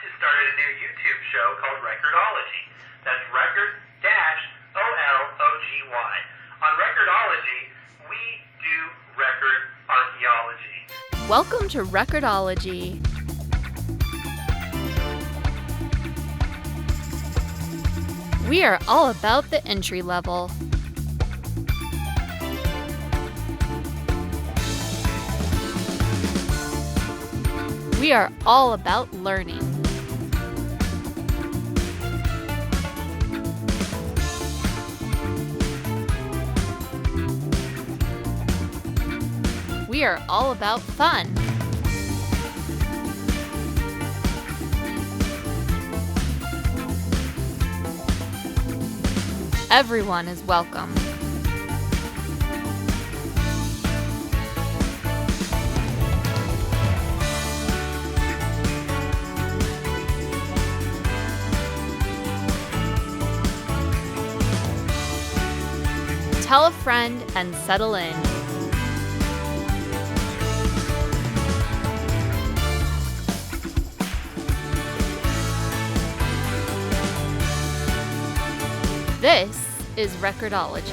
has started a new YouTube show called Record-ology. That's Record-ology. On Record-ology, we do record archaeology. Welcome to Record-ology. We are all about the entry level. We are all about learning. We are all about fun. Everyone is welcome. Tell a friend and settle in. This is Record-ology.